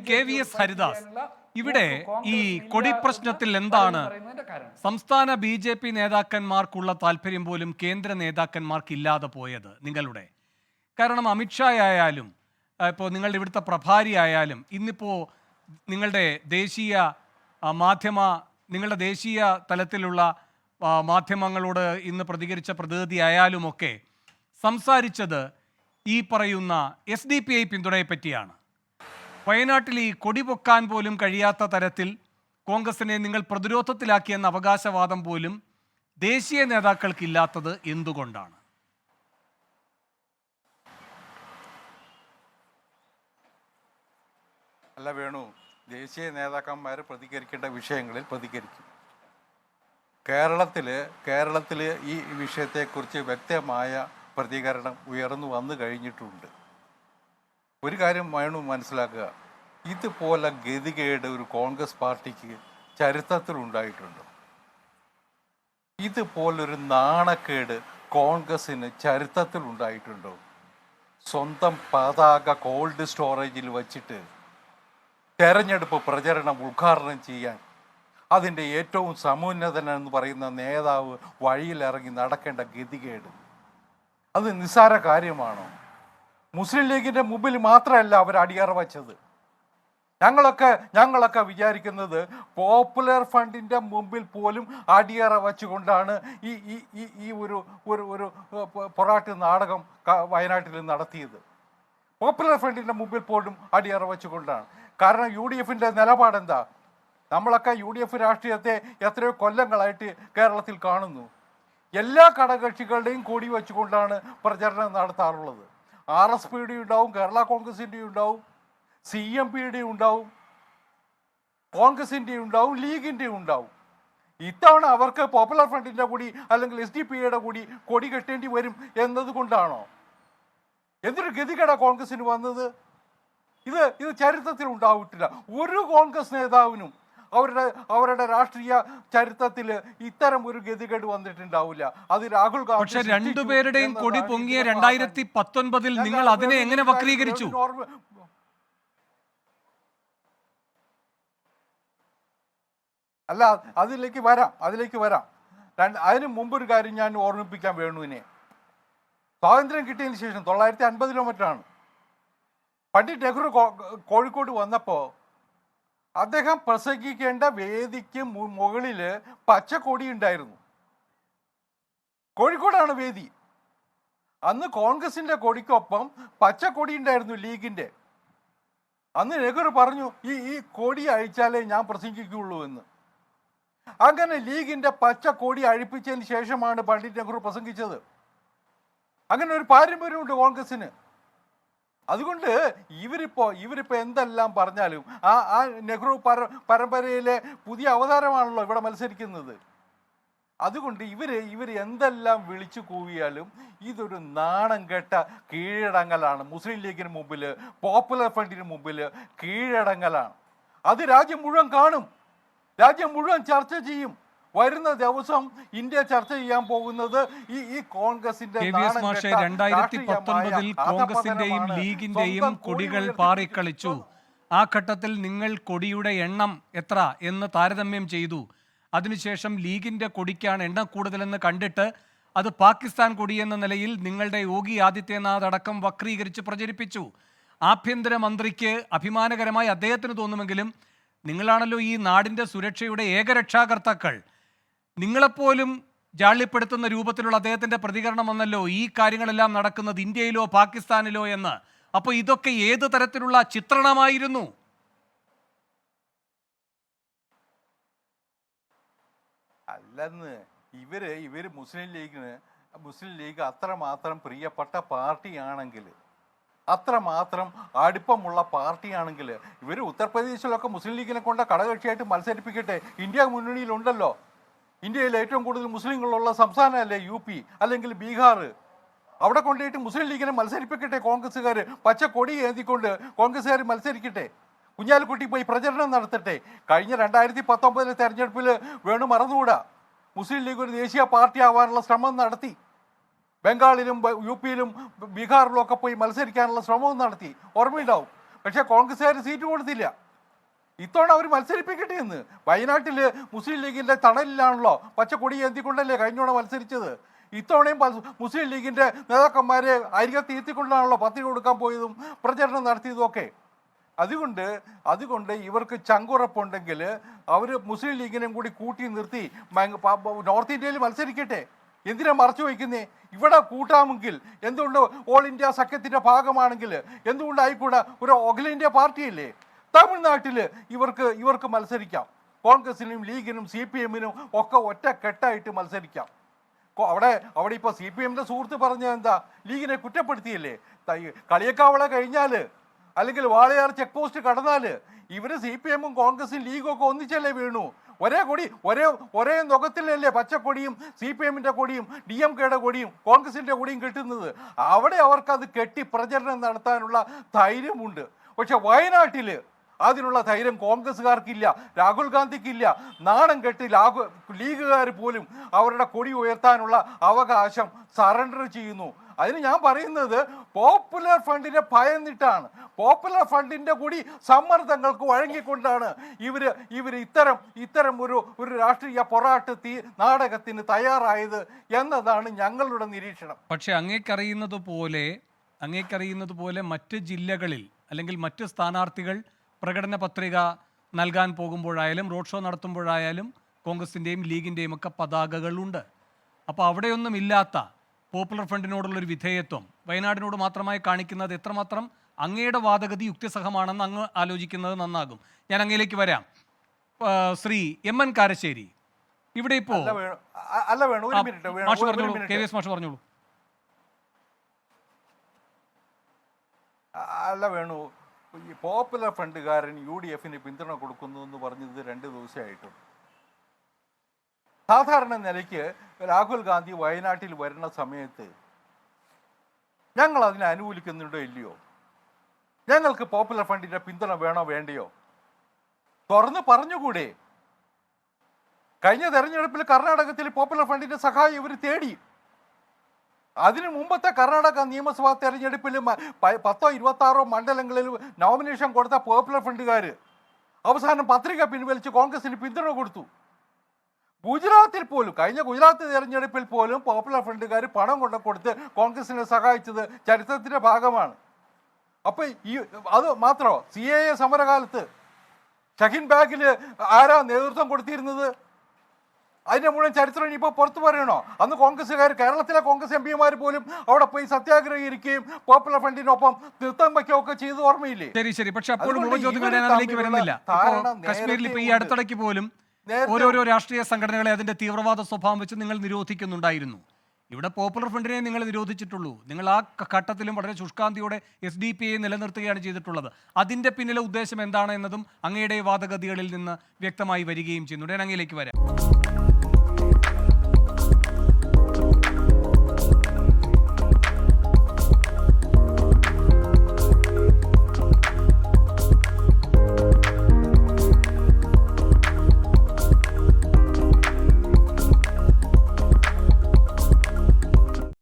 KVS Haridas, ഇവിടെ ഈ കൊടി പ്രശ്നത്തിൽ എന്താണ് സംസ്ഥാന BJP നേതാക്കന്മാർക്കുള്ള താല്പര്യം പോലും കേന്ദ്ര നേതാക്കന്മാർക്ക് ഇല്ലാതെ പോയത് നിങ്ങളുടെ? കാരണം അമിത്ഷാ ആയാലും ഇപ്പോൾ നിങ്ങളുടെ ഇവിടുത്തെ പ്രഭാരി ആയാലും ഇന്നിപ്പോൾ നിങ്ങളുടെ ദേശീയ തലത്തിലുള്ള മാധ്യമങ്ങളോട് ഇന്ന് പ്രതികരിച്ച പ്രതിനിധി ആയാലുമൊക്കെ സംസാരിച്ചത് ഈ പറയുന്ന SDPI പിന്തുണയെ പറ്റിയാണ്. വയനാട്ടിൽ ഈ കൊടി പൊക്കാൻ പോലും കഴിയാത്ത തരത്തിൽ കോൺഗ്രസിനെ നിങ്ങൾ പ്രതിരോധത്തിലാക്കിയെന്ന അവകാശവാദം പോലും ദേശീയ നേതാക്കൾക്കില്ലാത്തത് എന്തുകൊണ്ടാണ്? അല്ല വേണു, ദേശീയ നേതാക്കന്മാർ പ്രതികരിക്കേണ്ട വിഷയങ്ങളിൽ പ്രതികരിക്കും. കേരളത്തിൽ ഈ വിഷയത്തെക്കുറിച്ച് വ്യക്തമായ പ്രതികരണം ഉയർന്നു വന്നു കഴിഞ്ഞിട്ടുണ്ട്. ഒരു കാര്യം വേണു മനസ്സിലാക്കുക, ഇതുപോലെ ഗതികേട് ഒരു കോൺഗ്രസ് പാർട്ടിക്ക് ചരിത്രത്തിലുണ്ടായിട്ടുണ്ടോ? ഇതുപോലൊരു നാണക്കേട് കോൺഗ്രസ്സിന് ചരിത്രത്തിലുണ്ടായിട്ടുണ്ടോ? സ്വന്തം പതാക കോൾഡ് സ്റ്റോറേജിൽ വച്ചിട്ട് തെരഞ്ഞെടുപ്പ് പ്രചരണം ഉദ്ഘാടനം ചെയ്യാൻ അതിൻ്റെ ഏറ്റവും സമുന്നതനെന്ന് പറയുന്ന നേതാവ് വഴിയിലിറങ്ങി നടക്കേണ്ട ഗതികേട് അത് നിസ്സാര കാര്യമാണോ? മുസ്ലിം ലീഗിൻ്റെ മുമ്പിൽ മാത്രമല്ല അവർ അടിയറ വച്ചത്. ഞങ്ങളൊക്കെ വിചാരിക്കുന്നത് പോപ്പുലർ ഫണ്ടിൻ്റെ മുമ്പിൽ പോലും അടിയറ വച്ചുകൊണ്ടാണ് ഈ ഒരു പൊറാട്ട് നാടകം വയനാട്ടിൽ നടത്തിയത്. പോപ്പുലർ ഫണ്ടിൻ്റെ മുമ്പിൽ പോലും അടിയറ വച്ചുകൊണ്ടാണ്. കാരണം UDF നിലപാടെന്താ? നമ്മളൊക്കെ UDF രാഷ്ട്രീയത്തെ എത്രയോ കൊല്ലങ്ങളായിട്ട് കേരളത്തിൽ കാണുന്നു. എല്ലാ ഘടകകക്ഷികളുടെയും കൊടി വെച്ചുകൊണ്ടാണ് പ്രചരണം നടത്താറുള്ളത്. RSPയുടെ ഉണ്ടാവും, കേരള കോൺഗ്രസിൻ്റെ ഉണ്ടാവും, CMPയുടെ ഉണ്ടാവും, കോൺഗ്രസിൻ്റെ ഉണ്ടാവും, ലീഗിൻ്റെ ഉണ്ടാവും. ഇത്തവണ അവർക്ക് പോപ്പുലർ ഫ്രണ്ടിൻ്റെ കൂടി അല്ലെങ്കിൽ SDPIയുടെ കൂടി കൊടി കെട്ടേണ്ടി വരും എന്നതുകൊണ്ടാണോ? എന്തൊരു ഗതികേടാ കോൺഗ്രസിന് വന്നത്. ഇത് ചരിത്രത്തിൽ ഉണ്ടാവിട്ടില്ല. ഒരു കോൺഗ്രസ് നേതാവിനും അവരുടെ രാഷ്ട്രീയ ചരിത്രത്തിൽ ഇത്തരം ഒരു ഗതികേട് വന്നിട്ടുണ്ടാവില്ല. അത് രാഹുൽ ഗാന്ധി. പക്ഷേ രണ്ടുപേരുടെയും കൊടി പൊങ്ങിയ 2019 നിങ്ങൾ അതിനെ എങ്ങനെ വക്രീകരിച്ചു? അല്ല, അതിലേക്ക് വരാം. അതിന് മുമ്പൊരു കാര്യം ഞാൻ ഓർമ്മിപ്പിക്കാൻ വേണുവിനെ. സ്വാതന്ത്ര്യം കിട്ടിയതിന് ശേഷം 1950 മറ്റാണ് പണ്ഡിറ്റ് നെഹ്റു കോഴിക്കോട് വന്നപ്പോൾ അദ്ദേഹം പ്രസംഗിക്കേണ്ട വേദിക്ക് മുകളിൽ പച്ചക്കൊടി ഉണ്ടായിരുന്നു. കോഴിക്കോടാണ് വേദി. അന്ന് കോൺഗ്രസിൻ്റെ കൊടിക്കൊപ്പം പച്ചക്കൊടി ഉണ്ടായിരുന്നു ലീഗിൻ്റെ. അന്ന് നെഹ്റു പറഞ്ഞു ഈ കൊടി അഴിച്ചാലേ ഞാൻ പ്രസംഗിക്കുകയുള്ളൂ എന്ന്. അങ്ങനെ ലീഗിൻ്റെ പച്ചക്കൊടി അഴിപ്പിച്ചതിന് ശേഷമാണ് പണ്ഡിറ്റ് നെഹ്റു പ്രസംഗിച്ചത്. അങ്ങനെ ഒരു പാരമ്പര്യമുണ്ട് കോൺഗ്രസ്സിന്. അതുകൊണ്ട് ഇവരിപ്പോൾ എന്തെല്ലാം പറഞ്ഞാലും ആ നെഹ്റു പരമ്പരയിലെ പുതിയ അവതാരമാണല്ലോ ഇവിടെ മത്സരിക്കുന്നത്. അതുകൊണ്ട് ഇവർ എന്തെല്ലാം വിളിച്ചു കൂവിയാലും ഇതൊരു നാണം കെട്ട കീഴടങ്ങലാണ്. മുസ്ലിം ലീഗിന് മുമ്പിൽ, പോപ്പുലർ ഫ്രണ്ടിന് മുമ്പിൽ കീഴടങ്ങലാണ്. അത് രാജ്യം മുഴുവൻ കാണും, രാജ്യം മുഴുവൻ ചർച്ച ചെയ്യും. വരുന്ന ദിവസം ഇന്ത്യ ചർച്ച ചെയ്യാൻ പോകുന്നത് ഈ കോൺഗ്രസിന്റെ 2019 കോൺഗ്രസിന്റെയും ലീഗിന്റെയും കൊടികൾ പാറിക്കളിച്ചു. ആ ഘട്ടത്തിൽ നിങ്ങൾ കൊടിയുടെ എണ്ണം എത്ര എന്ന് താരതമ്യം ചെയ്തു. അതിനുശേഷം ലീഗിന്റെ കൊടിക്കാണ് എണ്ണം കൂടുതലെന്ന് കണ്ടിട്ട് അത് പാകിസ്ഥാൻ കൊടി എന്ന നിലയിൽ നിങ്ങളുടെ യോഗി ആദിത്യനാഥ് അടക്കം വക്രീകരിച്ച് പ്രചരിപ്പിച്ചു. ആഭ്യന്തരമന്ത്രിക്ക് അഭിമാനകരമായി അദ്ദേഹത്തിന് തോന്നുമെങ്കിലും നിങ്ങളാണല്ലോ ഈ നാടിൻ്റെ സുരക്ഷയുടെ ഏകരക്ഷാകർത്താക്കൾ. നിങ്ങളെപ്പോലും ജാള്യപ്പെടുത്തുന്ന രൂപത്തിലുള്ള അദ്ദേഹത്തിൻ്റെ പ്രതികരണം വന്നല്ലോ ഈ കാര്യങ്ങളെല്ലാം നടക്കുന്നത് ഇന്ത്യയിലോ പാകിസ്ഥാനിലോ എന്ന്. അപ്പോൾ ഇതൊക്കെ ഏത് തരത്തിലുള്ള ചിത്രണമായിരുന്നു? അല്ലെന്ന് ഇവര് മുസ്ലിം ലീഗ് അത്രമാത്രം പ്രിയപ്പെട്ട പാർട്ടിയാണെങ്കിൽ, അത്രമാത്രം അടുപ്പമുള്ള പാർട്ടിയാണെങ്കിൽ ഇവർ ഉത്തർപ്രദേശിലൊക്കെ മുസ്ലിം ലീഗിനെ കൊണ്ട് ഘടകകക്ഷിയായിട്ട് മത്സരിപ്പിക്കട്ടെ. ഇന്ത്യ മുന്നണിയിലുണ്ടല്ലോ. ഇന്ത്യയിൽ ഏറ്റവും കൂടുതൽ മുസ്ലിങ്ങളുള്ള സംസ്ഥാനമല്ലേ UP അല്ലെങ്കിൽ ബീഹാർ. അവിടെ കൊണ്ടുപോയിട്ട് മുസ്ലിം ലീഗിനെ മത്സരിപ്പിക്കട്ടെ കോൺഗ്രസ്സുകാർ. പച്ചക്കൊടി ഏന്തിക്കൊണ്ട് കോൺഗ്രസ്സുകാർ മത്സരിക്കട്ടെ. കുഞ്ഞാലിക്കുട്ടി പോയി പ്രചരണം നടത്തട്ടെ. കഴിഞ്ഞ 2019 തെരഞ്ഞെടുപ്പിൽ വേണു മറന്നുകൂടാ, മുസ്ലിം ലീഗ് ഒരു ദേശീയ പാർട്ടി ആവാനുള്ള ശ്രമം നടത്തി. ബംഗാളിലും UPയിലും ബീഹാറിലും ഒക്കെ പോയി മത്സരിക്കാനുള്ള ശ്രമവും നടത്തി. ഓർമ്മയുണ്ടാവും. പക്ഷേ കോൺഗ്രസ്സുകാർ സീറ്റ് കൊടുത്തില്ല. ഇത്തവണ അവർ മത്സരിപ്പിക്കട്ടെ എന്ന്. വയനാട്ടിൽ മുസ്ലിം ലീഗിൻ്റെ തണലിലാണല്ലോ പച്ചക്കൊടി ഏന്തിക്കൊണ്ടല്ലേ കഴിഞ്ഞോടെ മത്സരിച്ചത്. ഇത്തവണയും മുസ്ലിം ലീഗിൻ്റെ നേതാക്കന്മാരെ അരികത്ത് ഇരുത്തിക്കൊണ്ടാണല്ലോ പത്രിക കൊടുക്കാൻ പോയതും പ്രചരണം നടത്തിയതും ഒക്കെ. അതുകൊണ്ട് ഇവർക്ക് ചങ്കുറപ്പുണ്ടെങ്കിൽ അവർ മുസ്ലിം ലീഗിനെയും കൂടി കൂട്ടി നിർത്തി നോർത്ത് ഇന്ത്യയിൽ മത്സരിക്കട്ടെ. എന്തിനാ മറച്ചു വയ്ക്കുന്നേ? ഇവിടെ കൂട്ടാമെങ്കിൽ എന്തുകൊണ്ട് ഓൾ ഇന്ത്യ സഖ്യത്തിൻ്റെ ഭാഗമാണെങ്കിൽ എന്തുകൊണ്ട് ആയിക്കൂടാ? ഒരു അഖിലേന്ത്യാ പാർട്ടിയല്ലേ. തമിഴ്നാട്ടിൽ ഇവർക്ക് മത്സരിക്കാം. കോൺഗ്രസിനും ലീഗിനും CPM-നും ഒക്കെ ഒറ്റക്കെട്ടായിട്ട് മത്സരിക്കാം. അവിടെ ഇപ്പോൾ CPM-ന്റെ സുഹൃത്ത് പറഞ്ഞത് എന്താ? ലീഗിനെ കുറ്റപ്പെടുത്തിയല്ലേ. കളിയക്കാവള കഴിഞ്ഞാൽ അല്ലെങ്കിൽ വാളയാർ ചെക്ക് പോസ്റ്റ് കടന്നാൽ ഇവർ CPM-ഉം കോൺഗ്രസും ലീഗും ഒക്കെ ഒന്നിച്ചല്ലേ വീണു. ഒരേ കൊടി ഒരേ നുഖത്തിലല്ലേ പച്ചക്കൊടിയും CPM-ന്റെ കൊടിയും DMK-യുടെ കൊടിയും കോൺഗ്രസിൻ്റെ കൊടിയും കെട്ടുന്നത്. അവിടെ അവർക്കത് കെട്ടി പ്രചരണം നടത്താനുള്ള ധൈര്യമുണ്ട്. പക്ഷെ വയനാട്ടിൽ അതിനുള്ള ധൈര്യം കോൺഗ്രസ്സുകാർക്കില്ല, രാഹുൽ ഗാന്ധിക്കില്ല. നാണം കെട്ടി ലീഗുകാർ പോലും അവരുടെ കൊടി ഉയർത്താനുള്ള അവകാശം സറണ്ടർ ചെയ്യുന്നു. അതിന് ഞാൻ പറയുന്നത് പോപ്പുലർ ഫണ്ടിനെ ഭയന്നിട്ടാണ്. പോപ്പുലർ ഫണ്ടിൻ്റെ കൂടി സമ്മർദ്ദങ്ങൾക്ക് വഴങ്ങിക്കൊണ്ടാണ് ഇവർ ഇത്തരം ഒരു രാഷ്ട്രീയ പോരാട്ട നാടകത്തിന് തയ്യാറായത് എന്നതാണ് ഞങ്ങളുടെ നിരീക്ഷണം. പക്ഷെ അങ്ങേക്കറിയുന്നത് പോലെ മറ്റ് ജില്ലകളിൽ അല്ലെങ്കിൽ മറ്റ് സ്ഥാനാർത്ഥികൾ പ്രകടന പത്രിക നൽകാൻ പോകുമ്പോഴായാലും റോഡ് ഷോ നടത്തുമ്പോഴായാലും കോൺഗ്രസിൻ്റെയും ലീഗിൻ്റെയും ഒക്കെ പതാകകളുണ്ട്. അപ്പോൾ അവിടെയൊന്നും ഇല്ലാത്ത പോപ്പുലർ ഫ്രണ്ടിനോടുള്ളൊരു വിധേയത്വം വയനാടിനോട് മാത്രമായി കാണിക്കുന്നത് എത്രമാത്രം അങ്ങയുടെ വാദഗതി യുക്തിസഹമാണെന്ന് അങ്ങ് ആലോചിക്കുന്നത് നന്നാകും. ഞാൻ അങ്ങയിലേക്ക് വരാം. ശ്രീ MN കാരശ്ശേരി, ഇവിടെ ഇപ്പോൾ മാഷ് പറഞ്ഞോളൂ. KVS മാഷ് പറഞ്ഞോളൂ. അല്ല വേണു, ഈ പോപ്പുലർ ഫ്രണ്ടുകാരൻ UDF-ന് പിന്തുണ കൊടുക്കുന്നു എന്ന് പറഞ്ഞത് 2 ദിവസമായിട്ടും. സാധാരണ നിലയ്ക്ക് രാഹുൽ ഗാന്ധി വയനാട്ടിൽ വരുന്ന സമയത്ത് ഞങ്ങൾ അതിനെ അനുകൂലിക്കുന്നുണ്ടോ ഇല്ലയോ? ഞങ്ങൾക്ക് പോപ്പുലർ ഫ്രണ്ടിൻ്റെ പിന്തുണ വേണോ വേണ്ടയോ? തുറന്ന് പറഞ്ഞുകൂടെ? കഴിഞ്ഞ തെരഞ്ഞെടുപ്പിൽ കർണാടകത്തിൽ പോപ്പുലർ ഫ്രണ്ടിൻ്റെ സഹായം ഇവർ തേടി. അതിനു മുമ്പത്തെ കർണാടക നിയമസഭാ തെരഞ്ഞെടുപ്പിൽ 10-26 മണ്ഡലങ്ങളിൽ നോമിനേഷൻ കൊടുത്ത പോപ്പുലർ ഫ്രണ്ടുകാർ അവസാനം പത്രിക പിൻവലിച്ച് കോൺഗ്രസിന് പിന്തുണ കൊടുത്തു. ഗുജറാത്തിൽ പോലും കഴിഞ്ഞ ഗുജറാത്ത് തെരഞ്ഞെടുപ്പിൽ പോലും പോപ്പുലർ ഫ്രണ്ടുകാർ പണം കൊടുത്ത് കോൺഗ്രസിനെ സഹായിച്ചത് ചരിത്രത്തിൻ്റെ ഭാഗമാണ്. അപ്പോൾ അത് മാത്രമോ, CAA സമരകാലത്ത് ഷഹീൻ ബാഗിൽ ആരാ നേതൃത്വം കൊടുത്തിരുന്നത്? അതിൻ്റെ മുഴുവൻ ചരിത്രം ഇനിയിപ്പോൾ പുറത്തു പറയണോ? അന്ന് കോൺഗ്രസ്സുകാർ, കേരളത്തിലെ കോൺഗ്രസ് MP-മാർ പോലും അവിടെ പോയി സത്യാഗ്രഹിക്കുകയും പോപ്പുലർ ഫ്രണ്ടിനൊപ്പം നൃത്തം വയ്ക്കുകയൊക്കെ ചെയ്ത് ഓർമ്മയില്ലേ? ശരി. പക്ഷെ അപ്പോഴും വരുന്നില്ല. കശ്മീരിൽ ഇപ്പോൾ ഈ അടുത്തിടയ്ക്ക് പോലും ഓരോരോ രാഷ്ട്രീയ സംഘടനകളെ അതിന്റെ തീവ്രവാദ സ്വഭാവം വെച്ച് നിങ്ങൾ നിരോധിക്കുന്നുണ്ടായിരുന്നു. ഇവിടെ പോപ്പുലർ ഫ്രണ്ടിനെ നിങ്ങൾ നിരോധിച്ചിട്ടുള്ളൂ. നിങ്ങൾ ആ ഘട്ടത്തിലും വളരെ ശുഷ്കാന്തിയോടെ SDP-യെ നിലനിർത്തുകയാണ് ചെയ്തിട്ടുള്ളത്. അതിന്റെ പിന്നിലെ ഉദ്ദേശം എന്താണ് എന്നതും അങ്ങയുടെ വാദഗതികളിൽ നിന്ന് വ്യക്തമായി വരികയും ചെയ്യുന്നു. ഞാൻ അങ്ങയിലേക്ക് വരാം.